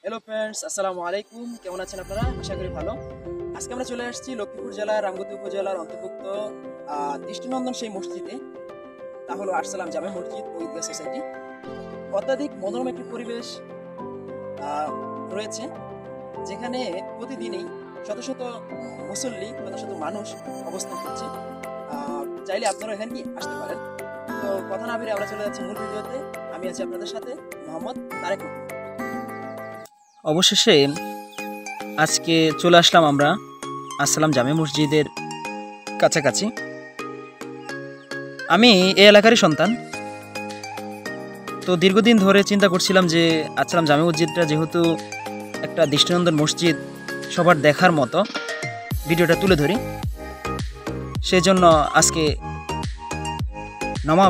Hello friends, আসসালামু আলাইকুম। কেমন আছেন আপনারা? আশা করি ভালো। আজকে আমরা চলে আসছি লক্ষ্মীপুর জেলার রামগতি উপজেলার অন্তর্ভুক্ত দৃষ্টিনন্দন সেই মসজিদে। তা হলো আরসালাম জামে মসজিদ ও ঈদগাহ সোসাইটি। অত্যাধিক মনোরম একটি পরিবেশ রয়েছে, যেখানে প্রতিদিনই শত শত মুসল্লি, শত শত মানুষ অবস্থান করছে। চাইলে আপনারা এখানে কি আসতে পারেন। তো কথা না বেরিয়ে আমরা চলে যাচ্ছি মূল ভিডিওতে। আমি আছি আপনাদের সাথে, মোহাম্মদ তারেক রহমান। অবশেষে আজকে চলে আসলাম আমরা আসসালাম জামে মসজিদের কাছাকাছি। আমি এই এলাকারই সন্তান, তো দীর্ঘদিন ধরে চিন্তা করছিলাম যে আসসালাম জামে মসজিদটা যেহেতু একটা দৃষ্টিনন্দন মসজিদ, সবার দেখার মতো ভিডিওটা তুলে ধরি। সেই জন্য আজকে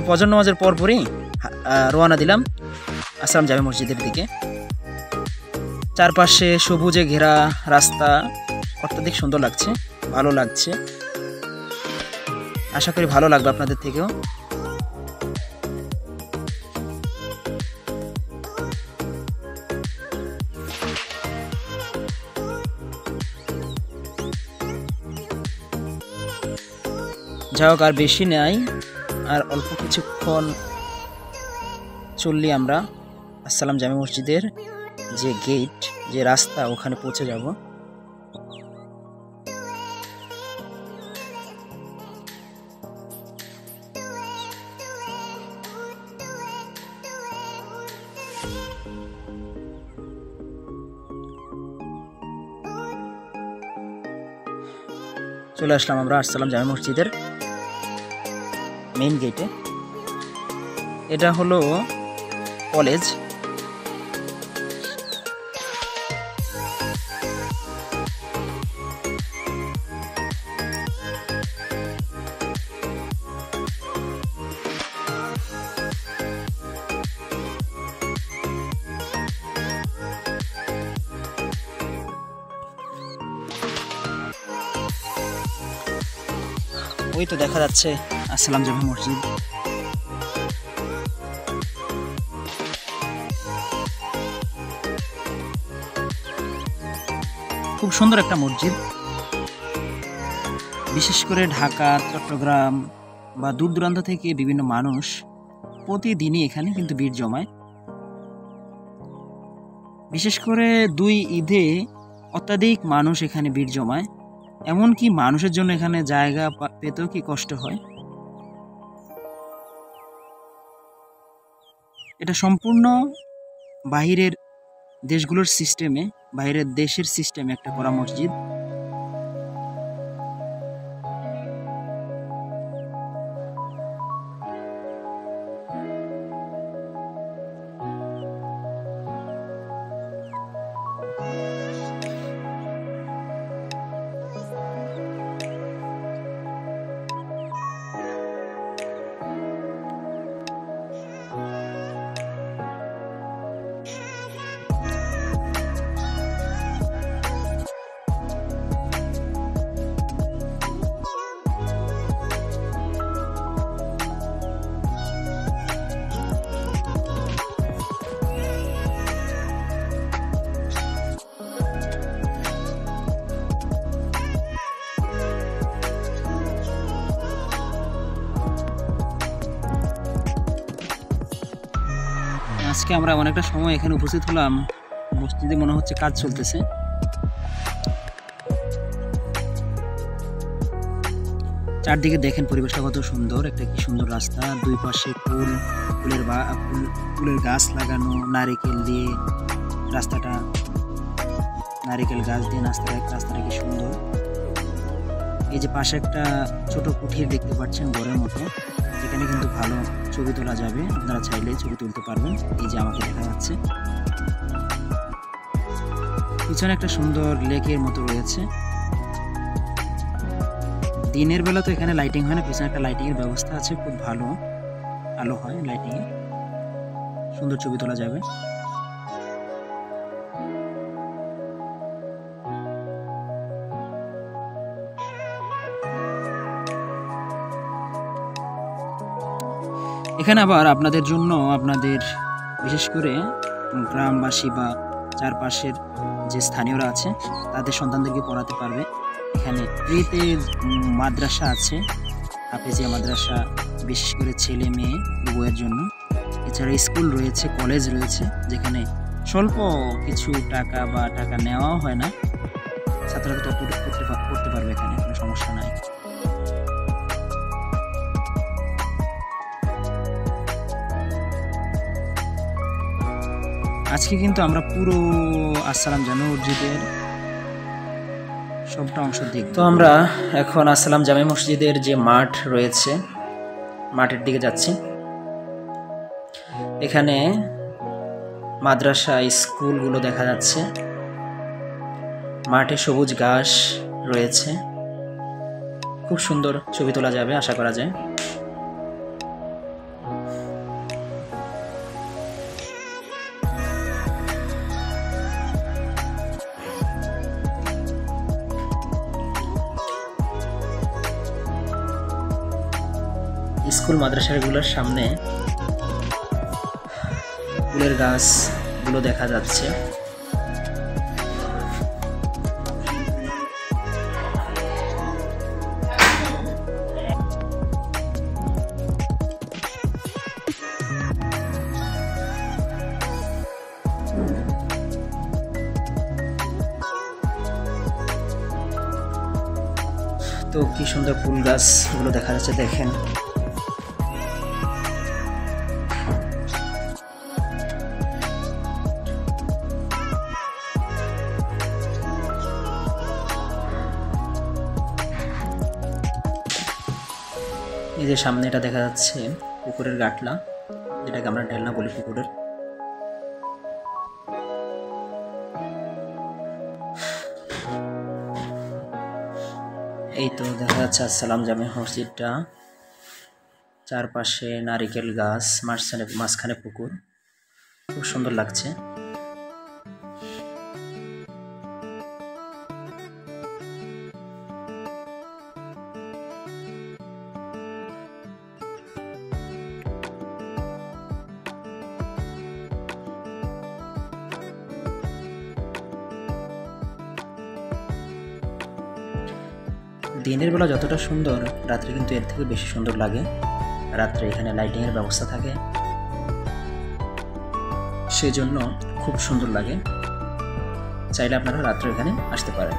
ফজর নামাজের পরপরই রওনা দিলাম আসসালাম জামে মসজিদের দিকে। চারপাশে সবুজে ঘেরা রাস্তা, অত্যধিক সুন্দর লাগছে, ভালো লাগছে। আশা করি ভালো লাগবে আপনাদের থেকেও। যাই হোক, আর বেশি নেই, আর অল্প কিছুক্ষণ চললি আমরা আসসালাম জামে মসজিদের যে গেট, যে রাস্তা, ওখানে পৌঁছে যাব। চলে আসলাম আমরা আসসালাম জামে মসজিদের মেইন গেটে। এটা হলো কলেজ। ওই তো দেখা যাচ্ছে আসসালাম জামে মসজিদ। খুব সুন্দর একটা মসজিদ। বিশেষ করে ঢাকা, চট্টগ্রাম বা দূর দূরান্ত থেকে বিভিন্ন মানুষ প্রতিদিনই এখানে কিন্তু ভিড় জমায়। বিশেষ করে দুই ঈদে অত্যাধিক মানুষ এখানে ভিড় জমায়। এমনকি মানুষের জন্য এখানে জায়গা পেতেও কি কষ্ট হয়। এটা সম্পূর্ণ বাহিরের দেশগুলোর সিস্টেমে, বাইরের দেশের সিস্টেমে একটা করা মসজিদ। আজকে আমরা অনেকটা সময় এখানে উপস্থিত হলাম। মসজিদে মনে হচ্ছে কাজ চলতেছে। চারদিকে দেখেন পরিবেশটা কত সুন্দর, একটা কি সুন্দর রাস্তা, দুই পাশে ফুলের গাছ লাগানো, নারিকেল দিয়ে রাস্তাটা, নারিকেল গাছ দিয়ে রাস্তাটা কি সুন্দর। এই যে পাশে একটা ছোট কুঠির দেখতে পাচ্ছেন, ঘরের মতো, যেখানে কিন্তু ভালো ছবি তোলা যাবে। আপনারা চাইলে ছবি তুলতে পারবেন। এই যে আমাকে দেখা যাচ্ছে, পিছনে একটা সুন্দর লেকের মতো রয়েছে। দিনের বেলা তো এখানে লাইটিং হয় না, পিছনে একটা লাইটিং এর ব্যবস্থা আছে, খুব ভালো আলো হয় লাইটিং এ, সুন্দর ছবি তোলা যাবে। এখানে আবার আপনাদের জন্য, আপনাদের বিশেষ করে গ্রামবাসী বা চারপাশের যে স্থানীয়রা আছে তাদের সন্তানদেরকে পড়াতে পারবে। এখানে ফ্রিতে মাদ্রাসা আছে, হাফেজিয়া মাদ্রাসা, বিশেষ করে ছেলে মেয়ে উভয়ের জন্য। এছাড়া স্কুল রয়েছে, কলেজ রয়েছে, যেখানে স্বল্প কিছু টাকা বা টাকা নেওয়াও হয় না, ছাত্ররা পড়তে পারবে, এখানে কোনো সমস্যা নাই। আজকে কিন্তু আমরা পুরো আসসালাম জামে মসজিদের সবটা অংশ দেখব। তো আমরা এখন আসসালাম জামে মসজিদের যে মাঠ রয়েছে, মাঠের দিকে যাচ্ছি। এখানে মাদ্রাসা স্কুলগুলো দেখা যাচ্ছে, মাঠে সবুজ ঘাস রয়েছে, খুব সুন্দর ছবি তোলা যাবে আশা করা যায়। স্কুল মাদ্রাসাগুলোর সামনে ফুলের গাছগুলো দেখা যাচ্ছে। তো কি সুন্দর ফুল গাছগুলো দেখা যাচ্ছে, দেখেন। এই যে সামনে এটা দেখা যাচ্ছে পুকুরের গাটলা, যেটাকে আমরা ঢেলনা বলি পুকুরের। এই তো দেখা যাচ্ছে আসসালাম জামে মসজিদটা, চারপাশে নারিকেল গাছ, মাঝখানে পুকুর, খুব সুন্দর লাগছে। দিনের বেলা যতটা সুন্দর, রাত্রে কিন্তু এর থেকে বেশি সুন্দর লাগে। রাত্রে এখানে লাইটিংয়ের ব্যবস্থা থাকে, সেজন্য খুব সুন্দর লাগে। চাইলে আপনারা রাত্রে এখানে আসতে পারেন।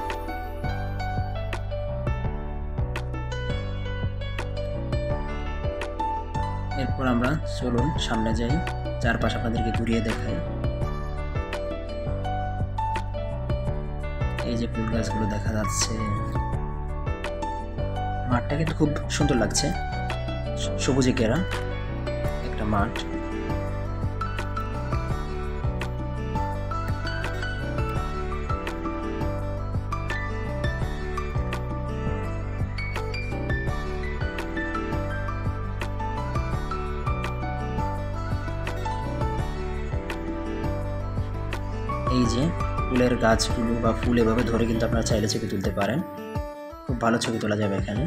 এরপর আমরা চলুন সামনে যাই, চারপাশ আপনাদেরকে ঘুরিয়ে দেখাই। এই যে ফুল গাছগুলো দেখা যাচ্ছে, মাঠটা কিন্তু খুব সুন্দর লাগছে, সবুজে ঘেরা একটা মাঠ। এই যে ফুলের গাছগুলো বা ফুল এভাবে ধরে কিন্তু আপনারা চাইলে ছবি তুলতে পারেন, খুব ভালো ছবি তোলা যাবে এখানে।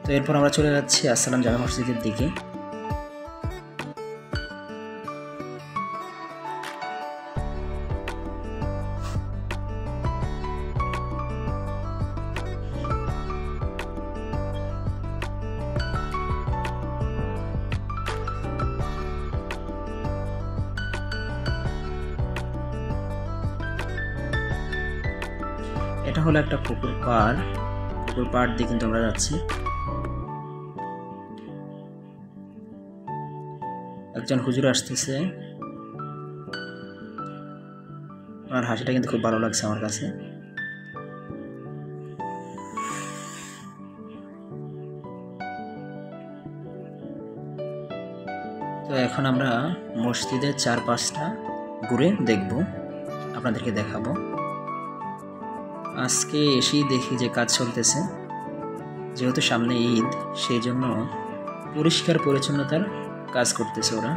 তো এরপর আমরা চলে যাচ্ছি আসসালাম জামে মসজিদের দিকে। এটা হলো একটা পুকুর পাড় দিয়ে কিন্তু আমরা যাচ্ছি। একজন হুজুর আসতেছে, ওনার হাসিটা কিন্তু খুব ভালো লাগছে আমার কাছে। তো এখন আমরা মসজিদের চারপাশটা ঘুরে দেখব, আপনাদেরকে দেখাবো। আজকে এসেই দেখি যে কাজ চলতেছে, যেহেতু সামনে ঈদ, সেই জন্য পরিষ্কার পরিচ্ছন্নতার কাজ করতেছে ওরা।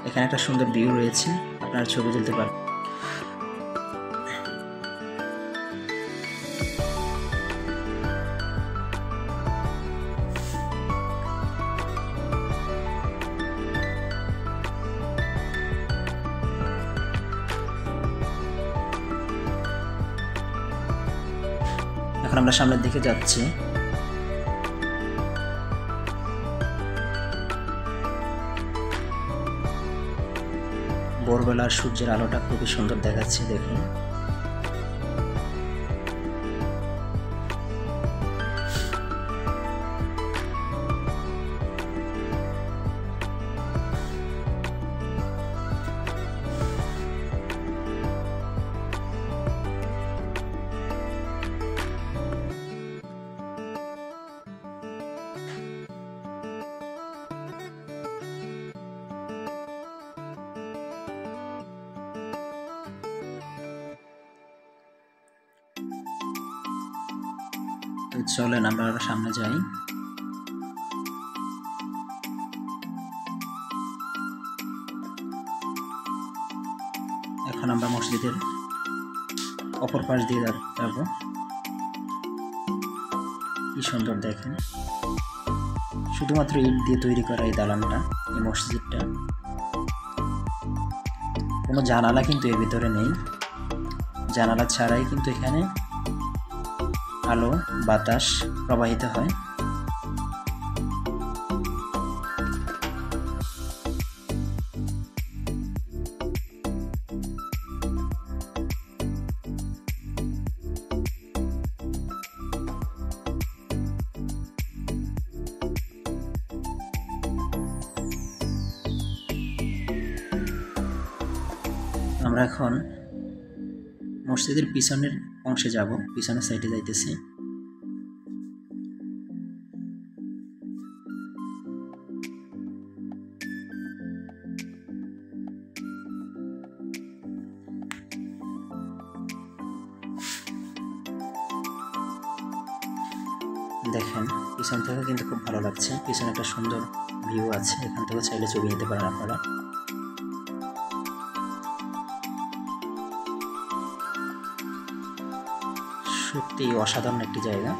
এখানে একটা সুন্দর ভিউ রয়েছে, আপনারা ছবি তুলতে পারেন। এখন আমরা সামনের দিকে যাচ্ছি। ভোরবেলার সূর্যের আলোটা খুবই সুন্দর দেখাচ্ছে, দেখুন। চলেন আমরা আরো সামনে যাই। এখন আমরা মসজিদের অপর পাশ দিয়ে যাব। কি সুন্দর দেখেন, শুধুমাত্র ইট দিয়ে তৈরি করা এই দালানটা, এই মসজিদটা। কোনো জানালা কিন্তু এর ভিতরে নেই, জানালা ছাড়াই কিন্তু এখানে আলো বাতাস প্রবাহিত হয়। আমরা এখন মসজিদের পিছনের অংশে যাব, পিছনের সাইডে যাইতেছি। দেখেন পিছন থেকে কিন্তু খুব ভালো লাগছে, পিছনে একটা সুন্দর ভিউ আছে, এখান থেকে চাইলে ছবি নিতে পারেন আপনারা। সত্যি অসাধারণ একটি জায়গা,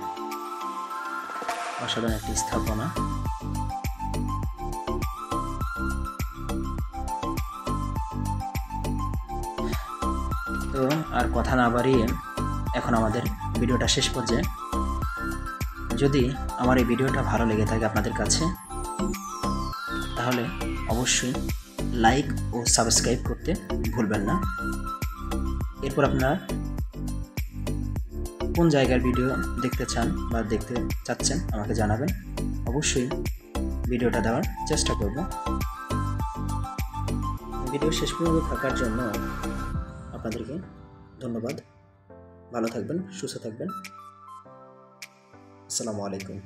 অসাধারণ একটি স্থাপনা। তো আর কথা না বাড়িয়ে এখন আমাদের ভিডিওটা শেষ পর্যায়ে। যদি আমার এই ভিডিওটা ভালো লেগে থাকে আপনাদের কাছে, তাহলে অবশ্যই লাইক ও সাবস্ক্রাইব করতে ভুলবেন না। এরপর আপনারা কোন জায়গার ভিডিও দেখতে চান বা দেখতে চাচ্ছেন আমাকে জানাবেন, অবশ্যই ভিডিওটা দেওয়ার চেষ্টা করব। ভিডিও শেষ পর্যন্ত থাকার জন্য আপনাদেরকে ধন্যবাদ। ভালো থাকবেন, সুস্থ থাকবেন। আসসালামু আলাইকুম।